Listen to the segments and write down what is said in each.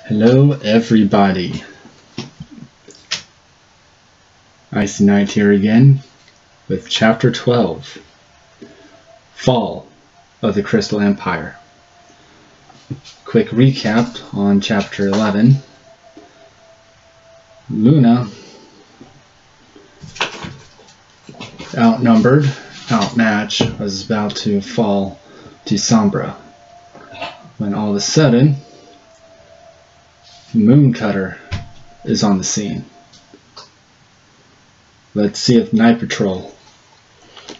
Hello everybody, Icy Knight here again with Chapter 12, Fall of the Crystal Empire. Quick recap on Chapter 11. Luna, outnumbered, outmatched, was about to fall to Sombra, when all of a sudden Mooncutter is on the scene. Let's see if Night Patrol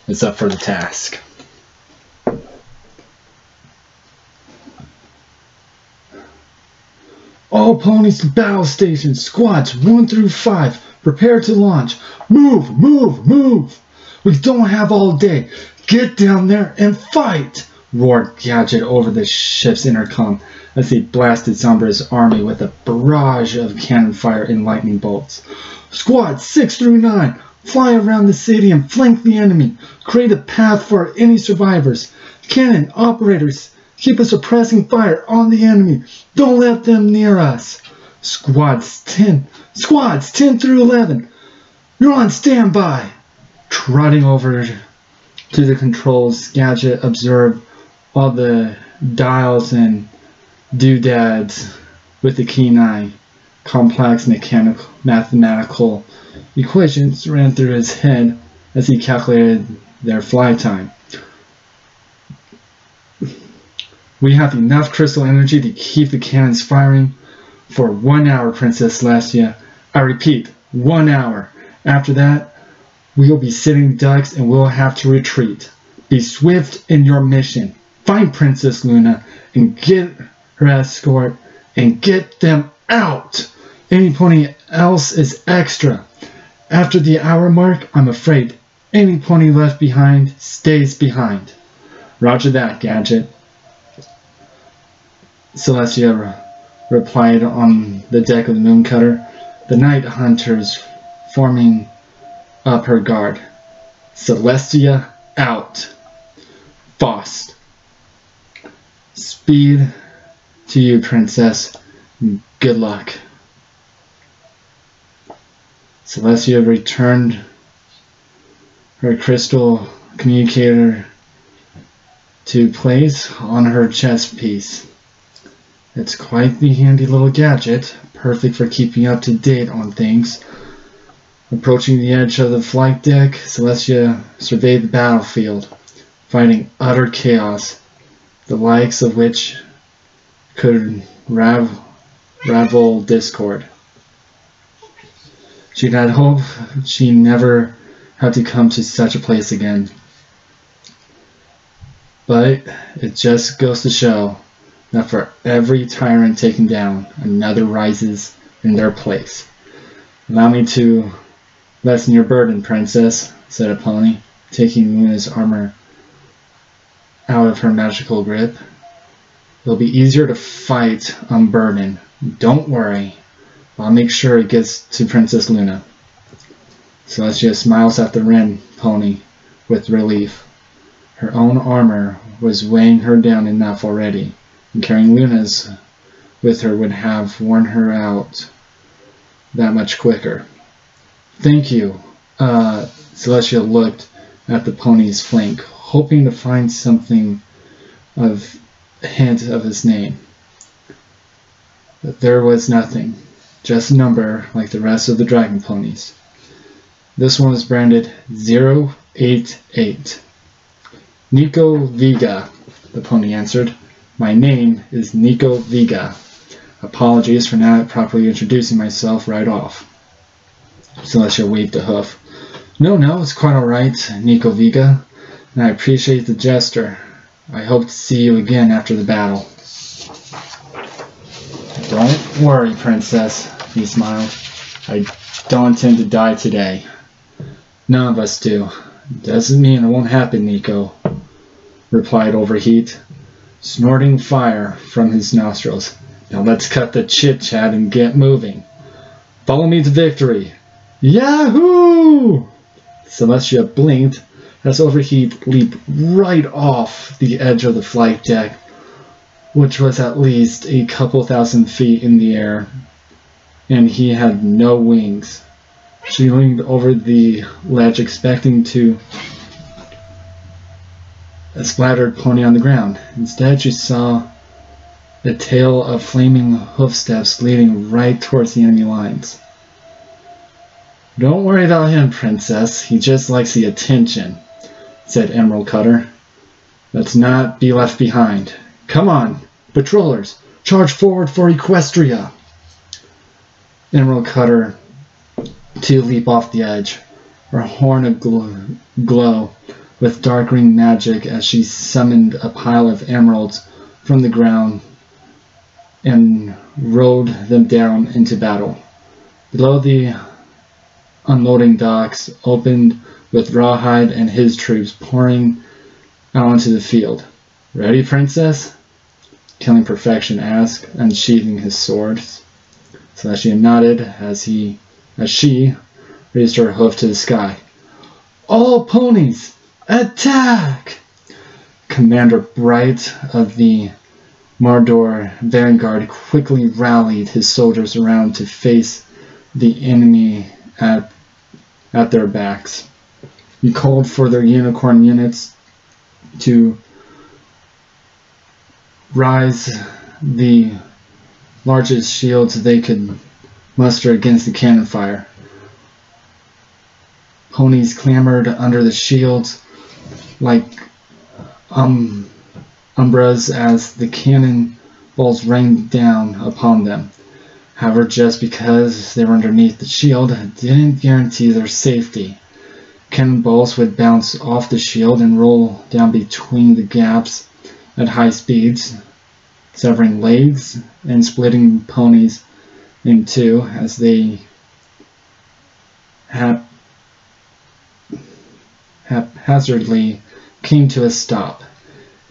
is up for the task. All ponies to battle stations. Squads 1 through 5. Prepare to launch. Move, move, move. We don't have all day. Get down there and fight, roared Gadget over the ship's intercom as he blasted Sombra's army with a barrage of cannon fire and lightning bolts. Squads 6 through 9. Fly around the city and flank the enemy. Create a path for any survivors. Cannon operators, keep a suppressing fire on the enemy. Don't let them near us. Squads 10 through 11. You're on standby. Trotting over to the controls, Gadget observed all the dials and doodads with the keen eye. Complex mathematical equations ran through his head as he calculated their fly time. We have enough crystal energy to keep the cannons firing for 1 hour, Princess Celestia. I repeat, 1 hour. After that, we'll be sitting ducks and we'll have to retreat. Be swift in your mission. Find Princess Luna and get her escort and get them out. Any pony else is extra. After the hour mark, I'm afraid any pony left behind stays behind. Roger that, Gadget. Celestia replied on the deck of the Mooncutter, the night hunters forming up her guard. Celestia out. Faust. Speed to you, Princess. Good luck. Celestia returned her crystal communicator to place on her chest piece. It's quite the handy little gadget, perfect for keeping up to date on things. Approaching the edge of the flight deck, Celestia surveyed the battlefield, finding utter chaos, the likes of which could ravel discord. She had hoped she never had to come to such a place again. But it just goes to show that for every tyrant taken down, another rises in their place. Allow me to lessen your burden, Princess, said a pony, taking Luna's armor out of her magical grip. It'll be easier to fight unburdened. Don't worry. I'll make sure it gets to Princess Luna. Celestia smiles at the Ren pony with relief. Her own armor was weighing her down enough already, and carrying Luna's with her would have worn her out that much quicker. Thank you. Celestia looked at the pony's flank, hoping to find something of a hint of his name. But there was nothing. Just a number like the rest of the dragon ponies. This one was branded 088. Nico Viga, the pony answered. My name is Nico Viga. Apologies for not properly introducing myself right off. Celestia waved a hoof. No, it's quite alright, Nico Viga, and I appreciate the gesture. I hope to see you again after the battle. Don't worry, Princess, he smiled. I don't intend to die today. None of us do. Doesn't mean it won't happen, Nico, replied Overheat, snorting fire from his nostrils. Now let's cut the chit-chat and get moving. Follow me to victory. Yahoo! Celestia blinked as Overheat leaped right off the edge of the flight deck, which was at least a couple thousand feet in the air, and he had no wings. She leaned over the ledge, expecting to a splattered pony on the ground. Instead, she saw a tail of flaming hoofsteps leading right towards the enemy lines. "Don't worry about him, Princess. He just likes the attention," said Emerald Cutter. "Let's not be left behind. Come on, patrollers, charge forward for Equestria." Emerald Cutter to leap off the edge, her horn aglow with dark green magic as she summoned a pile of emeralds from the ground and rode them down into battle. Below, the unloading docks opened with Rawhide and his troops pouring out onto the field. "Ready, Princess?" Killing Perfection asked, unsheathing his sword. Celestia nodded as she raised her hoof to the sky. "All ponies, attack!" Commander Bright of the Mordor vanguard quickly rallied his soldiers around to face the enemy at their backs. He called for their unicorn units to rise the largest shields they could muster against the cannon fire. Ponies clambered under the shields like umbras as the cannon balls rained down upon them. However, just because they were underneath the shield didn't guarantee their safety. Cannonballs would bounce off the shield and roll down between the gaps at high speeds, severing legs and splitting ponies in two as they haphazardly came to a stop.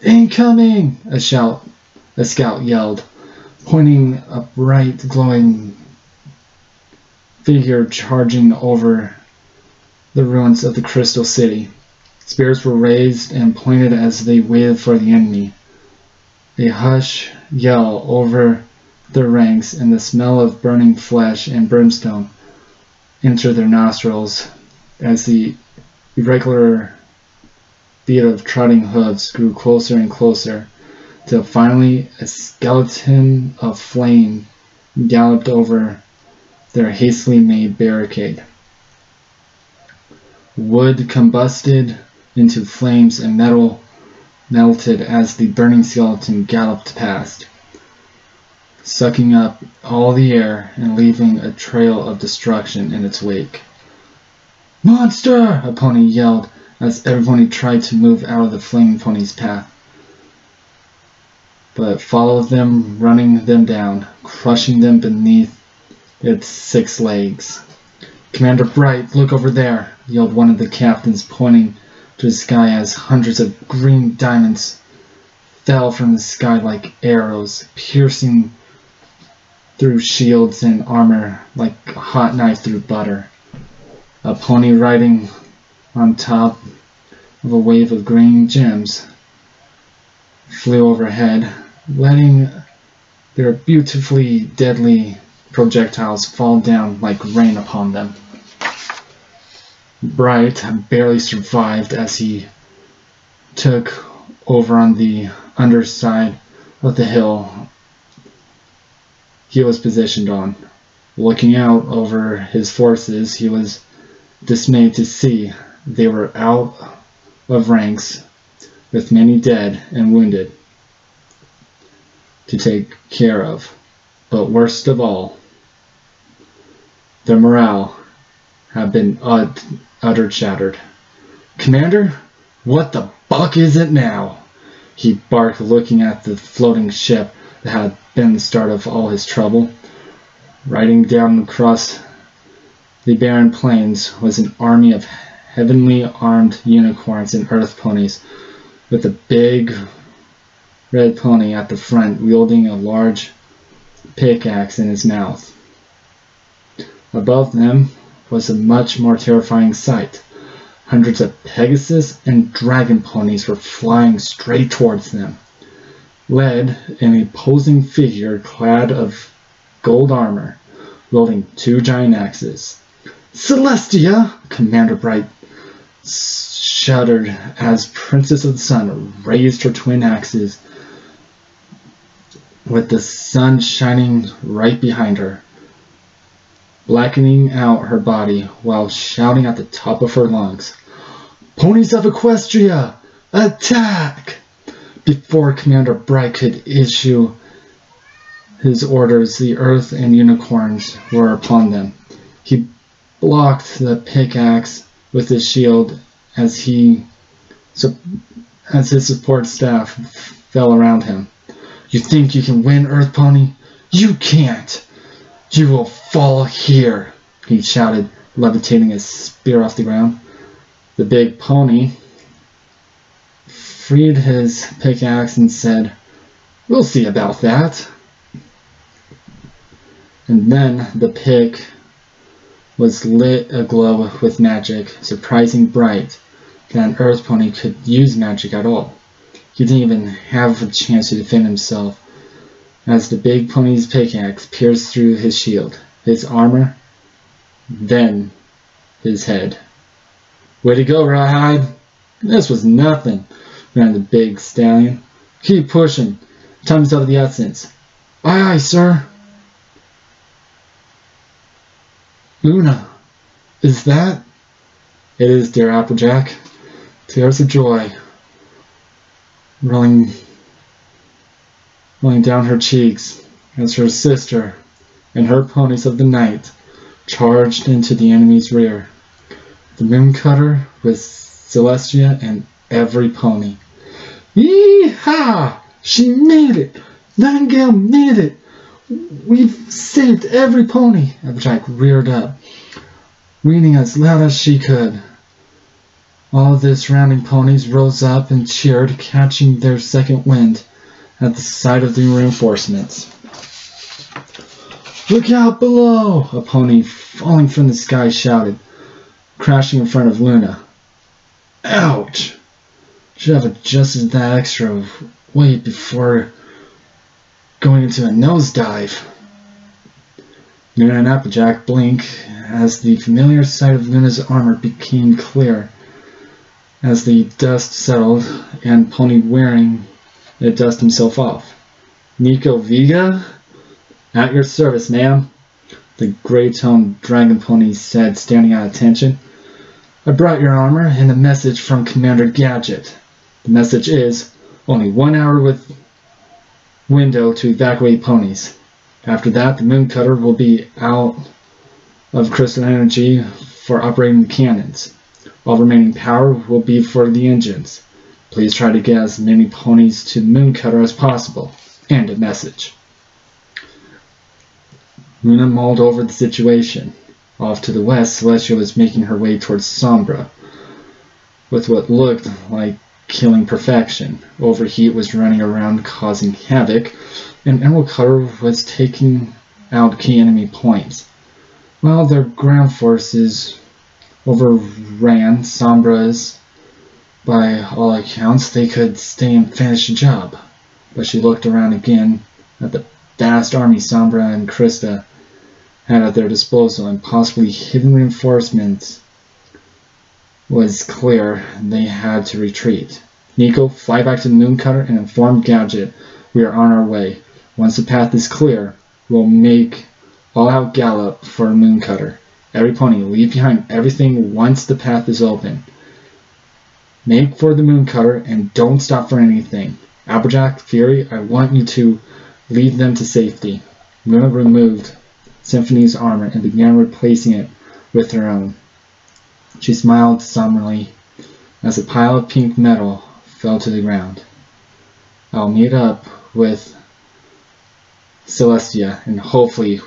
"Incoming!" a scout yelled, pointing a bright glowing figure charging over the ruins of the Crystal City. Spears were raised and pointed as they waited for the enemy. A hush yell over their ranks, and the smell of burning flesh and brimstone entered their nostrils as the irregular beat of trotting hooves grew closer and closer, till finally a skeleton of flame galloped over their hastily made barricade. Wood combusted into flames and metal melted as the burning skeleton galloped past, sucking up all the air and leaving a trail of destruction in its wake. "Monster!" a pony yelled as everyone tried to move out of the flaming pony's path, but followed them, running them down, crushing them beneath its 6 legs. "Commander Bright, look over there!" yelled one of the captains, pointing to the sky as hundreds of green diamonds fell from the sky like arrows, piercing through shields and armor like a hot knife through butter. A pony riding on top of a wave of green gems flew overhead, letting their beautifully deadly projectiles fall down like rain upon them. Bright barely survived as he took over on the underside of the hill he was positioned on. Looking out over his forces, he was dismayed to see they were out of ranks, with many dead and wounded to take care of. But worst of all, their morale had been utter shattered. "Commander, what the buck is it now?" he barked, looking at the floating ship that had been the start of all his trouble. Riding down across the barren plains was an army of heavenly armed unicorns and earth ponies, with a big red pony at the front wielding a large pickaxe in his mouth. Above them was a much more terrifying sight. Hundreds of Pegasus and dragon ponies were flying straight towards them. led in a posing figure clad of gold armor, wielding 2 giant axes. "Celestia!" Commander Bright shuddered as Princess of the Sun raised her twin axes, with the sun shining right behind her, blackening out her body while shouting at the top of her lungs, "Ponies of Equestria, attack!" Before Commander Bright could issue his orders, the Earth and unicorns were upon them. He blocked the pickaxe with his shield as his support staff fell around him. "You think you can win, Earth Pony? You can't! You will fall here!" he shouted, levitating his spear off the ground. The big pony freed his pickaxe and said, "We'll see about that." And then the pick was lit aglow with magic, surprising Bright that an Earth Pony could use magic at all. He didn't even have a chance to defend himself as the big pony's pickaxe pierced through his shield, his armor, then his head. "Way to go, Rawhide! This was nothing," ran the big stallion. "Keep pushing. Time's of the essence." "Aye, aye, sir." "Luna, is that?" "It is, dear Applejack." Tears of joy rolling down her cheeks as her sister and her ponies of the night charged into the enemy's rear. The moon cutter with Celestia and every pony. "Yee-haw! She made it! Nightingale made it! We've saved every pony!" Applejack reared up, wheezing as loud as she could. All the surrounding ponies rose up and cheered, catching their second wind at the sight of the reinforcements. "Look out below!" a pony falling from the sky shouted, crashing in front of Luna. "Ouch! Should have adjusted that extra weight before going into a nosedive." Luna and Applejack blink as the familiar sight of Luna's armor became clear as the dust settled and Pony wearing it dusted himself off. "Nico Vega? At your service, ma'am," the gray-toned dragon pony said, standing at attention. "I brought your armor and a message from Commander Gadget. The message is, only 1 hour with window to evacuate ponies. After that, the moon cutter will be out of crystal energy for operating the cannons. All remaining power will be for the engines. Please try to get as many ponies to the moon cutter as possible. And a message." Luna mulled over the situation. Off to the west, Celestia was making her way towards Sombra with what looked like killing perfection. Overheat was running around causing havoc, and Emerald Cutter was taking out key enemy points. While their ground forces overran Sombra's, by all accounts, they could stay and finish the job. But she looked around again at the vast army Sombra and Krista had at their disposal, and possibly hidden reinforcements. Was clear they had to retreat. "Nico, fly back to the moon cutter and inform Gadget we are on our way. Once the path is clear, we'll make all-out gallop for the moon cutter. Every pony, leave behind everything once the path is open. Make for the moon cutter and don't stop for anything. Applejack, Fury, I want you to lead them to safety." Luna removed Symphony's armor and began replacing it with her own. She smiled somberly as a pile of pink metal fell to the ground. "I'll meet up with Celestia, and hopefully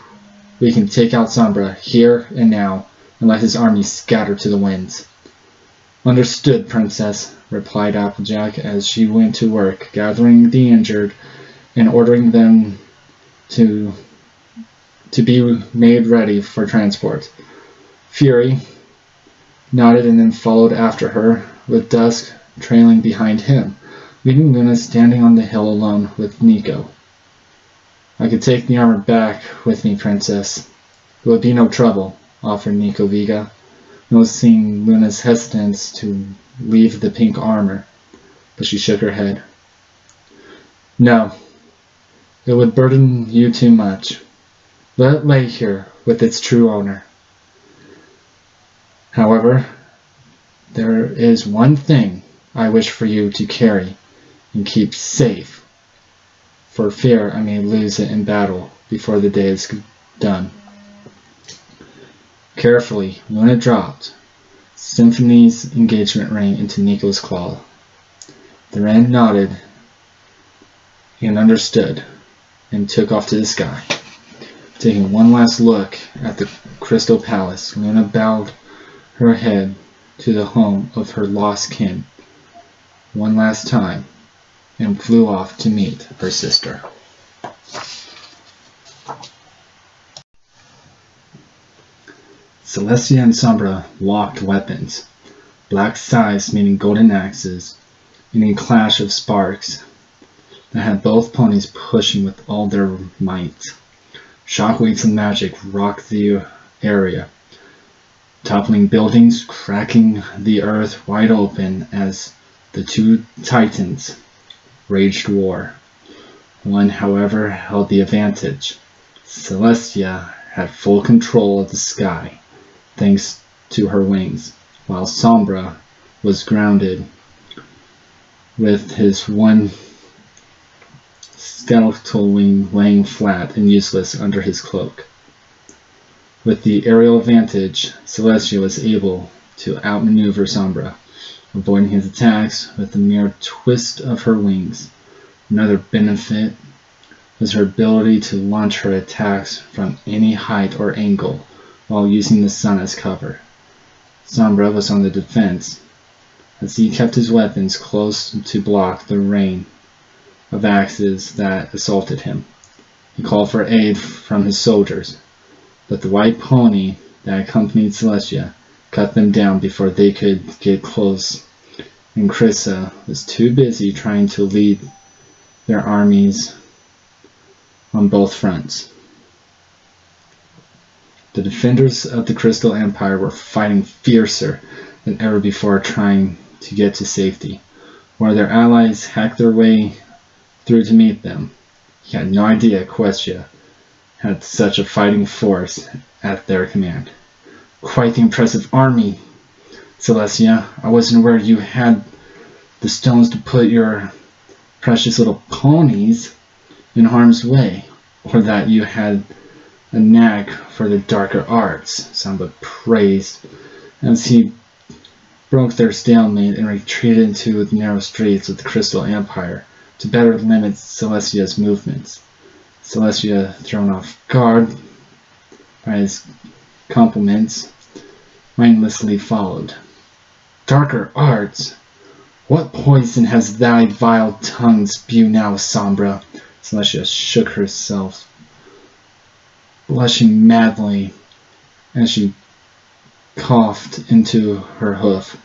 we can take out Sombra here and now and let his army scatter to the winds." "Understood, Princess," replied Applejack as she went to work, gathering the injured and ordering them to be made ready for transport. Fury nodded and then followed after her, with Dusk trailing behind him. leaving Luna standing on the hill alone with Nico. I could take the armor back with me, Princess. It would be no trouble, offered Nico Vega, noticing Luna's hesitance to leave the pink armor, but she shook her head. No, it would burden you too much. Let it lay here with its true owner. However, there is one thing I wish for you to carry and keep safe, for fear I may lose it in battle before the day is done. Carefully, Luna dropped Symphony's engagement ring into Nico's claw. The ring nodded and understood, and took off to the sky. Taking one last look at the Crystal Palace, Luna bowed her head to the home of her lost kin one last time, and flew off to meet her sister. Celestia and Sombra locked weapons, black scythes meaning golden axes, in a clash of sparks that had both ponies pushing with all their might. Shockwaves of magic rocked the area, toppling buildings, cracking the earth wide open as the two titans raged war. One, however, held the advantage. Celestia had full control of the sky, thanks to her wings, while Sombra was grounded with his one skeletal wing laying flat and useless under his cloak. With the aerial advantage, Celestia was able to outmaneuver Sombra, avoiding his attacks with the mere twist of her wings. Another benefit was her ability to launch her attacks from any height or angle while using the sun as cover. Sombra was on the defense, as he kept his weapons close to block the rain of axes that assaulted him. He called for aid from his soldiers, but the white pony that accompanied Celestia cut them down before they could get close, and Krissa was too busy trying to lead their armies on both fronts. The defenders of the Crystal Empire were fighting fiercer than ever before, trying to get to safety, while their allies hacked their way through to meet them. He had no idea Questia had such a fighting force at their command. Quite the impressive army, Celestia. I wasn't aware you had the stones to put your precious little ponies in harm's way, or that you had a knack for the darker arts, Sombra praised, as he broke their stalemate and retreated into the narrow streets of the Crystal Empire to better limit Celestia's movements. Celestia, thrown off guard by his compliments, mindlessly followed. Darker arts? What poison has thy vile tongue spewed now, Sombra? Celestia shook herself, blushing madly as she coughed into her hoof.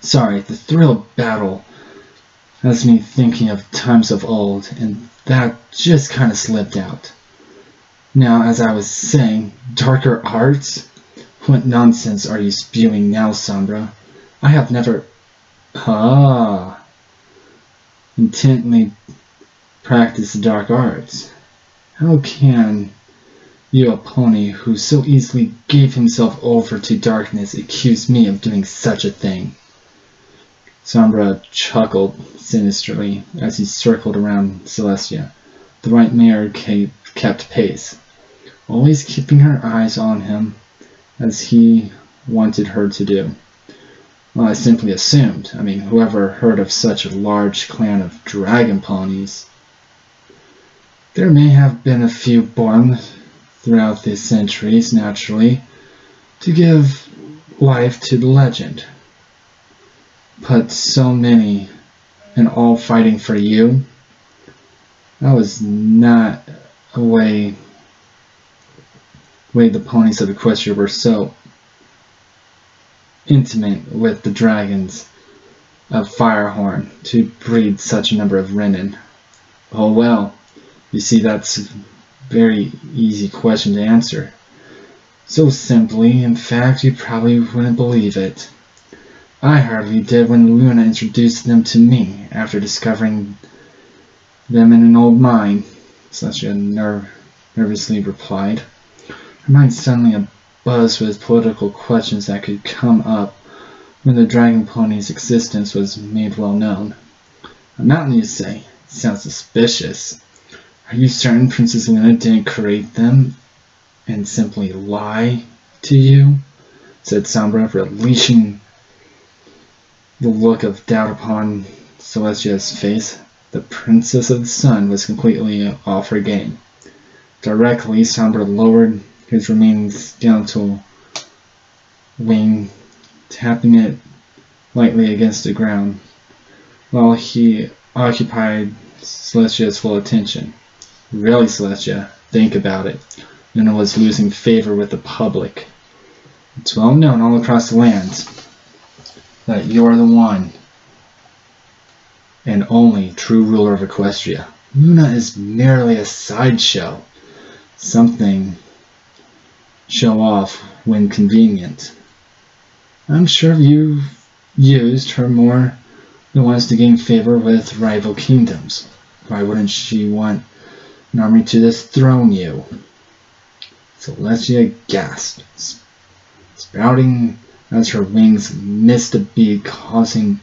Sorry, the thrill of battle has me thinking of times of old, and that just kind of slipped out. Now, as I was saying, darker arts? What nonsense are you spewing now, Sombra? I have never... intently practiced dark arts. How can you, a pony who so easily gave himself over to darkness, accuse me of doing such a thing? Sombra chuckled sinisterly as he circled around Celestia. The white mare kept pace, always keeping her eyes on him, as he wanted her to do. Well, I simply assumed. I mean, whoever heard of such a large clan of dragon ponies? There may have been a few born throughout the centuries, naturally, to give life to the legend. But so many, and all fighting for you? That was not a way the ponies of Equestria were so intimate with the dragons a fire horn to breed such a number of renin? Oh well, you see that's a very easy question to answer. So simply, in fact, you probably wouldn't believe it. I hardly did when Luna introduced them to me after discovering them in an old mine, Celestia nervously replied. Her mind suddenly abuzz with political questions that could come up when the dragon pony's existence was made well known. A mountain, you say? Sounds suspicious. Are you certain Princess Luna didn't create them and simply lie to you? Said Sombra, releasing the look of doubt upon Celestia's face. The Princess of the Sun was completely off her game. Directly, Sombra lowered his remaining skeletal wing, tapping it lightly against the ground, while he occupied Celestia's full attention. Really, Celestia, think about it. Luna was losing favor with the public. It's well known all across the lands that you're the one and only true ruler of Equestria. Luna is merely a sideshow, something show off when convenient. I'm sure you've used her more than once to gain favor with rival kingdoms. Why wouldn't she want an army to dethrone you? Celestia gasped, sprouting as her wings missed a beat, causing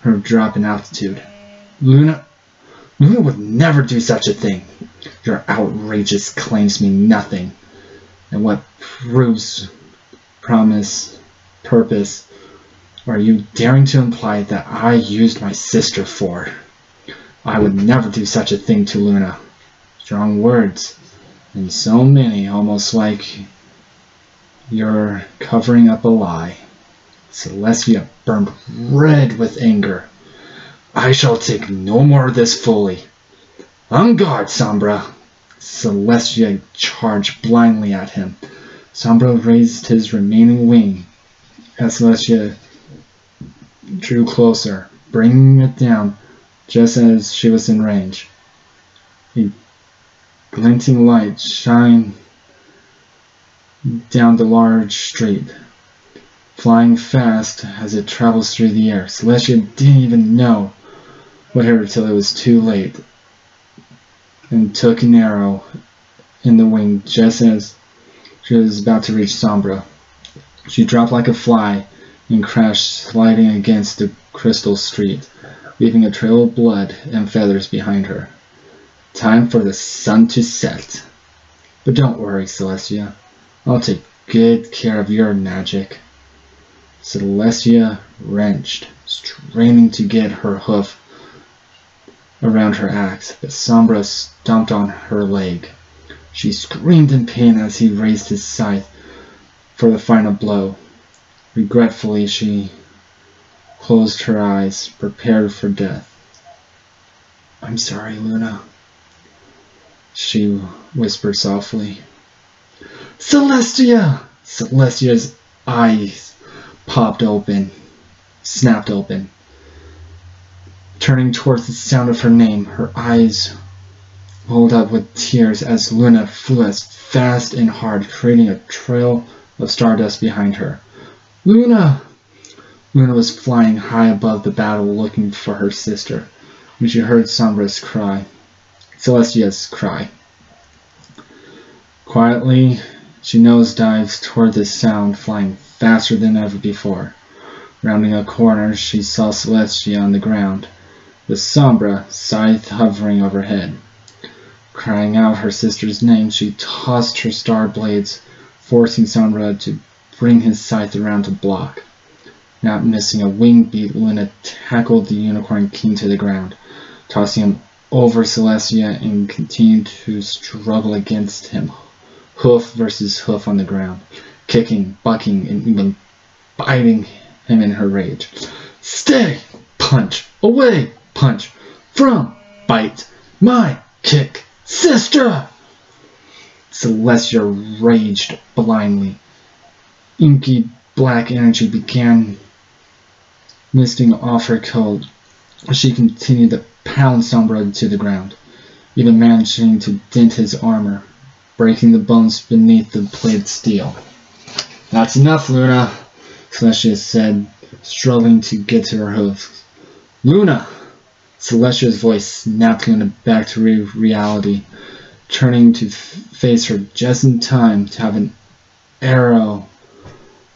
her drop in altitude. Luna would never do such a thing. Your outrageous claims mean nothing. And what purpose are you daring to imply that I used my sister for? I would never do such a thing to Luna. Strong words, and so many, almost like you're covering up a lie. Celestia burned red with anger. I shall take no more of this folly. On guard, Sombra! Celestia charged blindly at him. Sombra raised his remaining wing as Celestia drew closer, bringing it down just as she was in range. A glinting light shined down the large street, flying fast as it travels through the air. Celestia didn't even know what hit her till it was too late, and took an arrow in the wing just as she was about to reach Sombra. She dropped like a fly and crashed, sliding against the crystal street, leaving a trail of blood and feathers behind her. Time for the sun to set. But don't worry, Celestia. I'll take good care of your magic. Celestia wrenched, straining to get her hoof around her axe, but Sombra stomped on her leg. She screamed in pain as he raised his scythe for the final blow. Regretfully, she closed her eyes, prepared for death. I'm sorry, Luna, she whispered softly. Celestia! Celestia's eyes snapped open. Turning towards the sound of her name, her eyes rolled up with tears as Luna flew as fast and hard, creating a trail of stardust behind her. Luna! Luna was flying high above the battle looking for her sister when she heard Sombra's cry. Celestia's cry. Quietly, she nosedived toward the sound, flying faster than ever before. Rounding a corner, she saw Celestia on the ground, with Sombra, scythe hovering overhead. Crying out her sister's name, she tossed her star blades, forcing Sombra to bring his scythe around to block. Not missing a wing beat, Luna tackled the Unicorn King to the ground, tossing him over Celestia and continued to struggle against him, hoof versus hoof on the ground, kicking, bucking, and even biting him in her rage. Stay! Punch! Away! Punch! From! Bite! My! Kick! Sister! Celestia raged blindly. Inky black energy began misting off her coat as she continued to pound Sombra to the ground, even managing to dent his armor, breaking the bones beneath the plated steel. "That's enough, Luna," Celestia said, struggling to get to her hooves. "Luna!" Celestia's voice snapped Luna back to reality, turning to face her just in time to have an arrow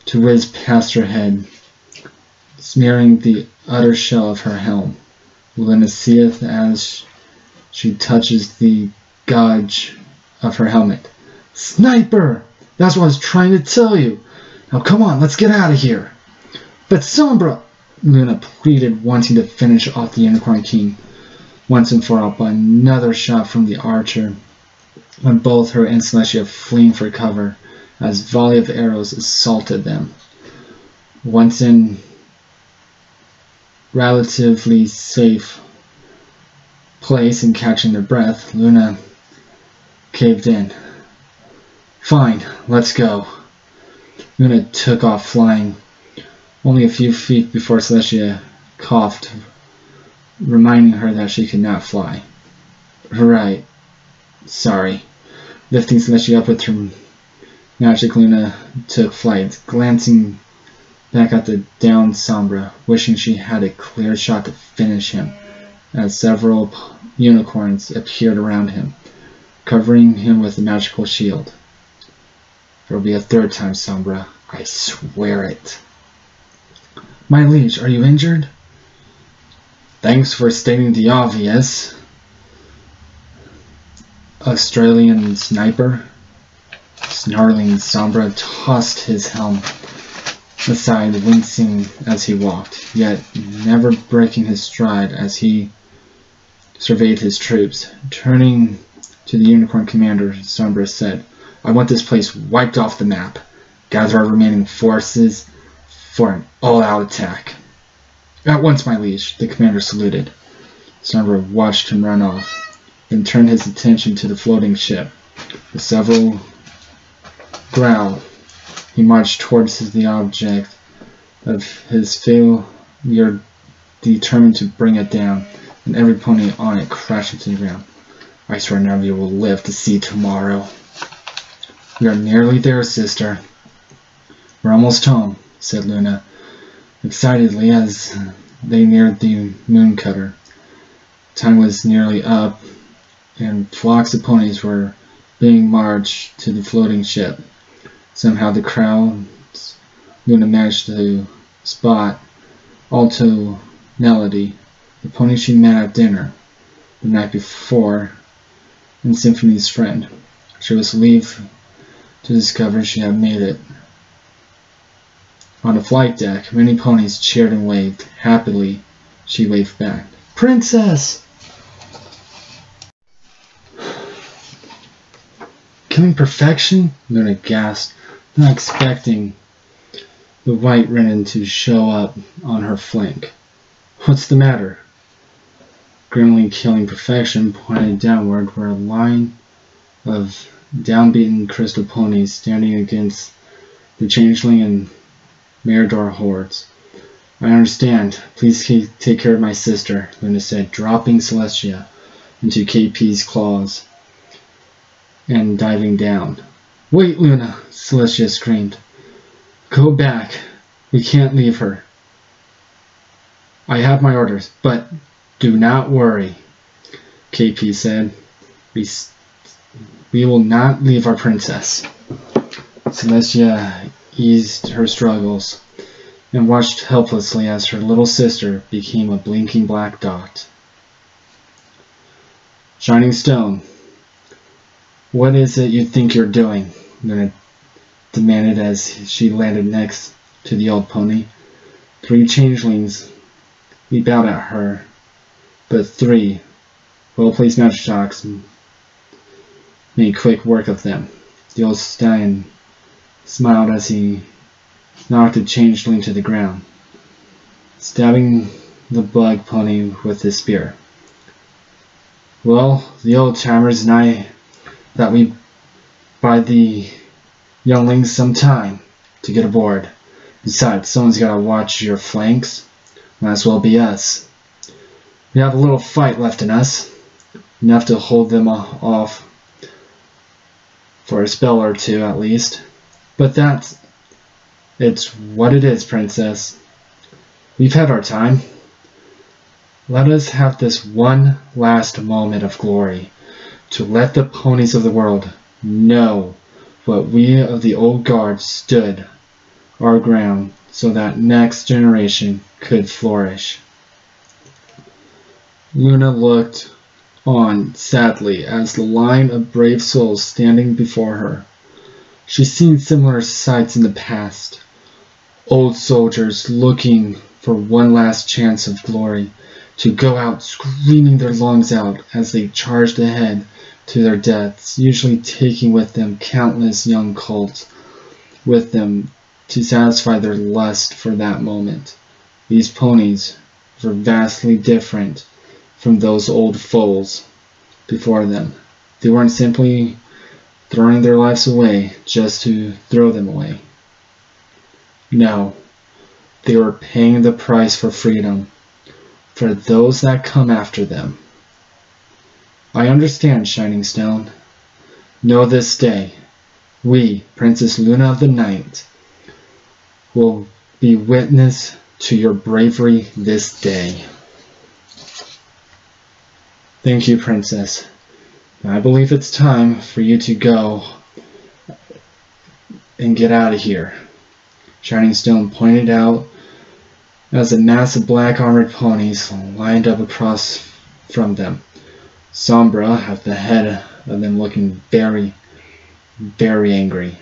to whiz past her head, smearing the outer shell of her helm. Luna seeth as she touches the gauge of her helmet. "Sniper! That's what I was trying to tell you! Now come on, let's get out of here!" "But Sombra!" Luna pleaded, wanting to finish off the Unicorn King once and for all by another shot from the archer, when both her and Celestia fleeing for cover as a volley of arrows assaulted them. Once in relatively safe place and catching their breath, Luna caved in. "Fine, let's go." Luna took off flying, only a few feet before Celestia coughed, reminding her that she could not fly. "Right. Sorry." Lifting Celestia up with her magic, Luna took flight, glancing back at the downed Sombra, wishing she had a clear shot to finish him, as several unicorns appeared around him, covering him with a magical shield. "There will be a third time, Sombra. I swear it." "My liege, are you injured?" "Thanks for stating the obvious, Australian sniper." Snarling, Sombra tossed his helm aside, wincing as he walked, yet never breaking his stride as he surveyed his troops. Turning to the Unicorn commander, Sombra said, "I want this place wiped off the map. Gather our remaining forces for an all-out attack." "At once, my liege," the commander saluted. Sombra watched him run off, then turned his attention to the floating ship. With several growl, he marched towards the object of his failure, determined to bring it down, and every pony on it crashed into the ground. "I swear none of you will live to see tomorrow." "We are nearly there, sister." "We're almost home," said Luna, excitedly as they neared the moon cutter. Time was nearly up, and flocks of ponies were being marched to the floating ship. Somehow the crowds Luna managed to spot Alto Melody, the pony she met at dinner the night before, and Symphony's friend. She was relieved to discover she had made it. On the flight deck, many ponies cheered and waved. Happily, she waved back. "Princess!" "Killing perfection?" Luna gasped, not expecting the white Renin to show up on her flank. "What's the matter?" Grimly killing perfection pointed downward where a line of downbeaten crystal ponies standing against the changeling and Mirador hordes. "I understand. Please take care of my sister," Luna said, dropping Celestia into KP's claws and diving down. "Wait, Luna!" Celestia screamed. "Go back. We can't leave her." "I have my orders, but do not worry," KP said. We will not leave our princess." Celestia eased her struggles and watched helplessly as her little sister became a blinking black dot. "Shining Stone, what is it you think you're doing?" Luna demanded as she landed next to the old pony. 3 changelings leaped out at her, but 3 well-placed magic shocks made quick work of them. The old stallion smiled as he knocked a changeling to the ground, stabbing the bug pony with his spear. "Well, the old-timers and I thought we'd buy the younglings some time to get aboard. Besides, someone's got to watch your flanks." Might as well be us. We have a little fight left in us. Enough to hold them off for a spell or two at least. But it's what it is, Princess. We've had our time. Let us have this one last moment of glory, to let the ponies of the world know what we of the old guard stood our ground, so that next generation could flourish. Luna looked on sadly as the line of brave souls standing before her. She'd seen similar sights in the past. Old soldiers looking for one last chance of glory, to go out screaming their lungs out as they charged ahead to their deaths, usually taking with them countless young colts with them to satisfy their lust for that moment. These ponies were vastly different from those old foals before them. They weren't simply throwing their lives away just to throw them away. No, they were paying the price for freedom, for those that come after them. I understand, Shining Stone. Know this day, we, Princess Luna of the Night, will be witness to your bravery this day. Thank you, Princess. I believe it's time for you to go and get out of here. Shining Stone pointed out as a mass of black armored ponies lined up across from them. Sombra at the head of them, looking very, very angry.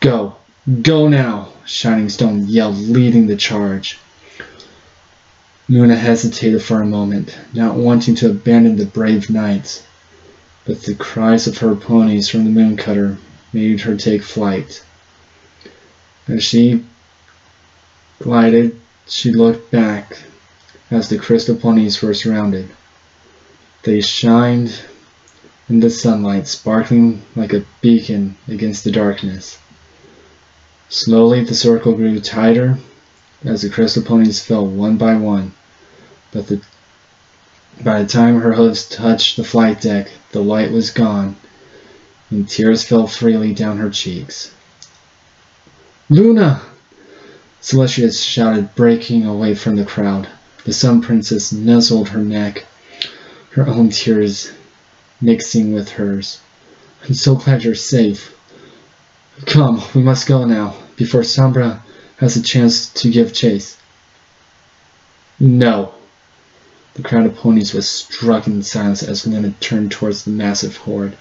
Go! Go now! Shining Stone yelled, leading the charge. Luna hesitated for a moment, not wanting to abandon the brave knights, but the cries of her ponies from the Mooncutter made her take flight. As she glided, she looked back as the crystal ponies were surrounded. They shined in the sunlight, sparkling like a beacon against the darkness. Slowly the circle grew tighter as the crystal ponies fell one by one, but by the time her hooves touched the flight deck, the light was gone, and tears fell freely down her cheeks. Luna! Celestia shouted, breaking away from the crowd. The Sun Princess nuzzled her neck, her own tears mixing with hers. I'm so glad you're safe. Come, we must go now, before Sombra has a chance to give chase. No. The crowd of ponies was struck in silence as Luna turned towards the massive horde,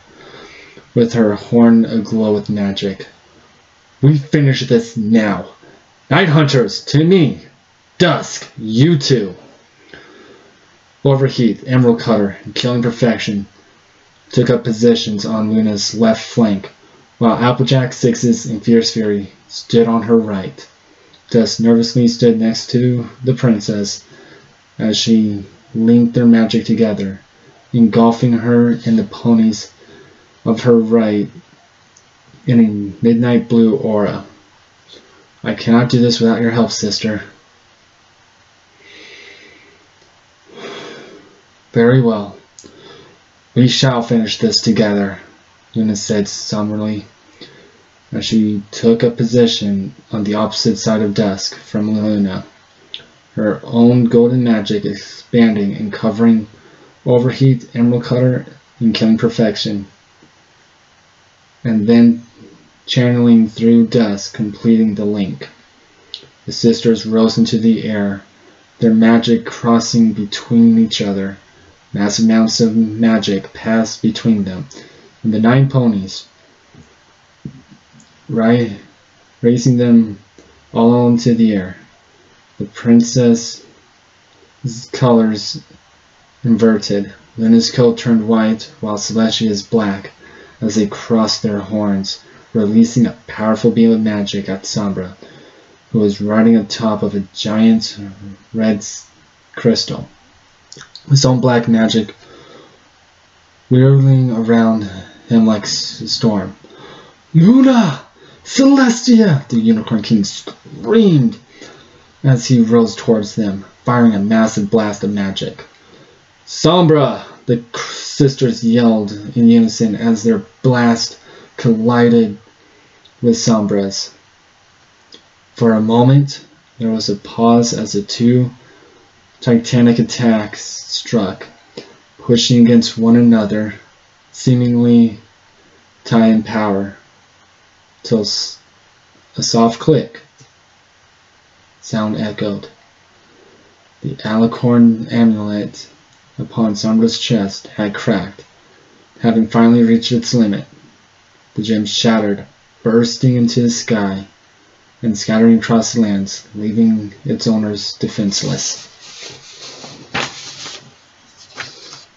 with her horn aglow with magic. We finish this now. Night Hunters, to me! Dusk, you two! Overheat, Emerald Cutter, and Killing Perfection took up positions on Luna's left flank, while Applejack, Sixes, and Fierce Fury stood on her right. Dusk nervously stood next to the princess as she linked their magic together, engulfing her and the ponies of her right in a midnight blue aura. I cannot do this without your help, sister. Very well. We shall finish this together, Luna said somberly, as she took a position on the opposite side of Dusk from Luna, her own golden magic expanding and covering Overheat, Emerald Cutter, and Killing Perfection, and then channeling through Dusk, completing the link. The sisters rose into the air, their magic crossing between each other. Massive amounts of magic passed between them, and the 9 ponies, raising them all into the air. The princess's colors inverted. Luna's coat turned white, while Celestia's black, as they crossed their horns, releasing a powerful beam of magic at Sombra, who was riding atop of a giant red crystal, his own black magic whirling around him like a storm. Luna! Celestia! The Unicorn King screamed, as he rose towards them, firing a massive blast of magic. "Sombra!" the sisters yelled in unison as their blast collided with Sombra's. For a moment, there was a pause as the two titanic attacks struck, pushing against one another, seemingly tie in power, till a soft click sound echoed. The alicorn amulet upon Sombra's chest had cracked, having finally reached its limit. The gem shattered, bursting into the sky and scattering across the lands, leaving its owners defenseless.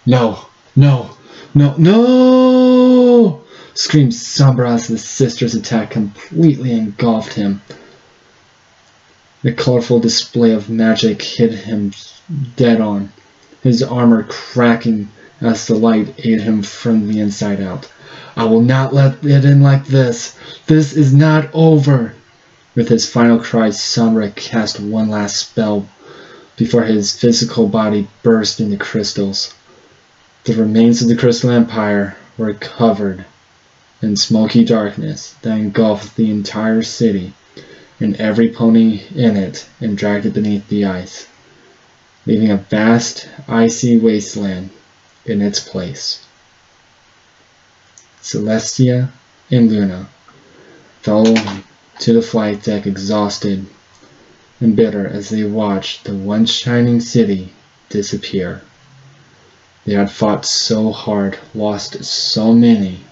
"No! No! No! No!" screamed Sombra as the sisters' attack completely engulfed him. The colorful display of magic hit him dead on, his armor cracking as the light ate him from the inside out. "I will not let it in like this. This is not over." With his final cry, Sombra cast one last spell before his physical body burst into crystals. The remains of the Crystal Empire were covered in smoky darkness that engulfed the entire city and every pony in it and dragged it beneath the ice, leaving a vast, icy wasteland in its place. Celestia and Luna fell to the flight deck exhausted and bitter as they watched the once shining city disappear. They had fought so hard, lost so many,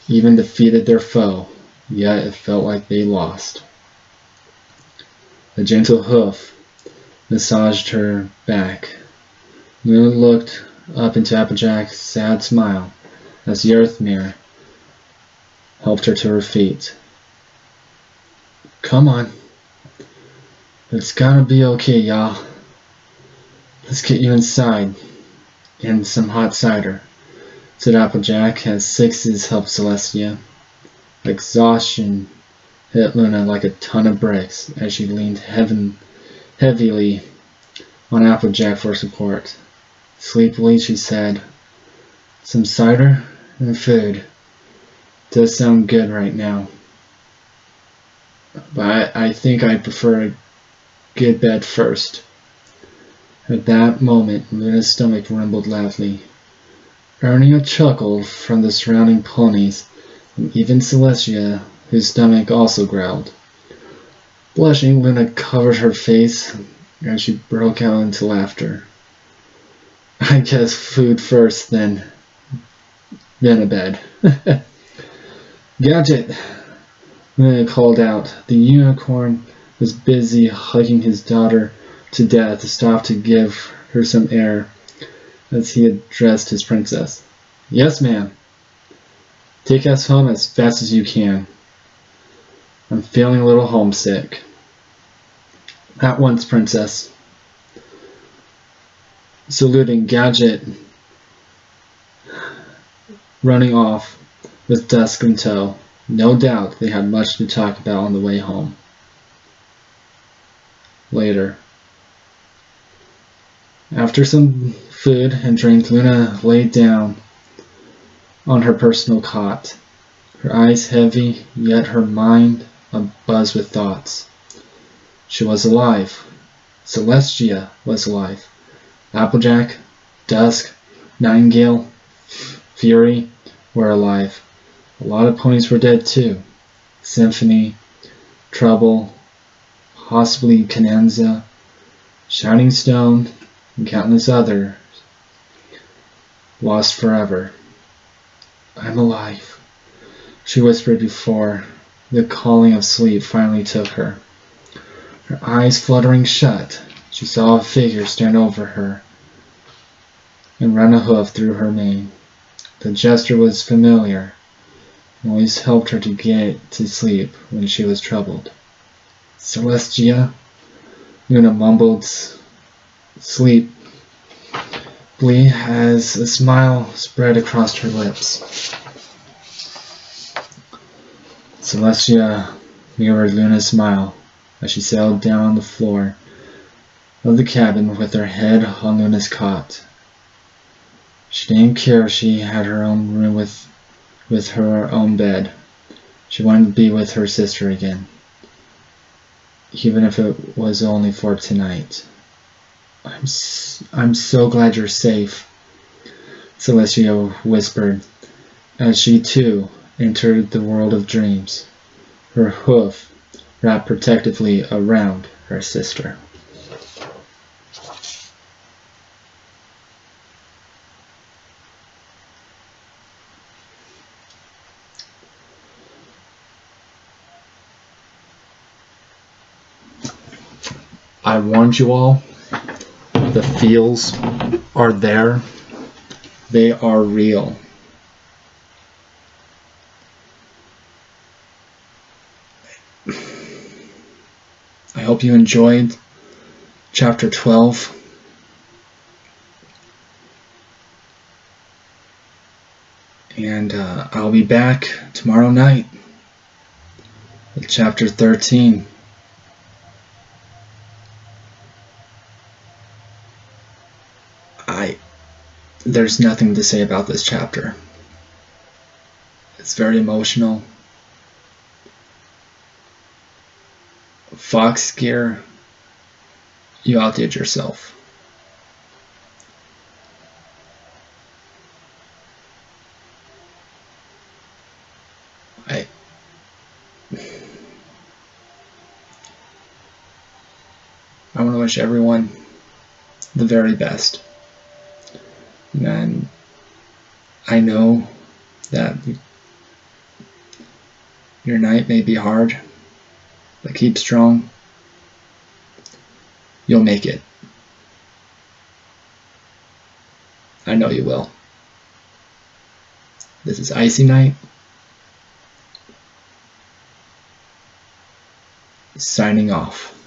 even defeated their foe, yet it felt like they lost. A gentle hoof massaged her back. Luna looked up into Applejack's sad smile as the Earth Mirror helped her to her feet. "Come on. It's gotta be okay, y'all. Let's get you inside and some hot cider," said Applejack as Sixes helped Celestia. Exhaustion hit Luna like a ton of bricks as she leaned heavily on Applejack for support. Sleepily she said, "Some cider and food does sound good right now, but I think I prefer a good bed first." At that moment, Luna's stomach rumbled loudly, earning a chuckle from the surrounding ponies, and even Celestia, whose stomach also growled. Blushing, Luna covered her face as she broke out into laughter. "I guess food first, then a bed." "Gadget!" Luna called out. The unicorn was busy hugging his daughter to death to stop to give her some air as he addressed his princess. "Yes, ma'am. Take us home as fast as you can. I'm feeling a little homesick." "At once, princess." Saluting, Gadget running off with Dusk in tow. No doubt they had much to talk about on the way home. Later. After some food and drink, Luna laid down on her personal cot, her eyes heavy, yet her mind abuzz with thoughts. She was alive. Celestia was alive. Applejack, Dusk, Nightingale, Fury were alive. A lot of ponies were dead too. Symphony, Trouble, possibly Cananza, Shining Stone, and countless others lost forever. "I'm alive," she whispered before the calling of sleep finally took her. Her eyes fluttering shut, she saw a figure stand over her and run a hoof through her mane. The gesture was familiar, and always helped her to get to sleep when she was troubled. "Celestia," Luna mumbled sleepily as a smile spread across her lips. Celestia mirrored Luna's smile, as she settled down on the floor of the cabin with her head on Luna's cot. She didn't care if she had her own room with her own bed. She wanted to be with her sister again, even if it was only for tonight. I'm so glad you're safe, Celestia whispered, as she too entered the world of dreams, her hoof wrapped protectively around her sister. I warned you all, the feels are there. They are real. I hope you enjoyed chapter 12. And I'll be back tomorrow night with chapter 13. There's nothing to say about this chapter. It's very emotional. Fox Gear, you outdid yourself. I want to wish everyone the very best. And I know that your night may be hard, but keep strong. You'll make it. I know you will. This is Icy Night, signing off.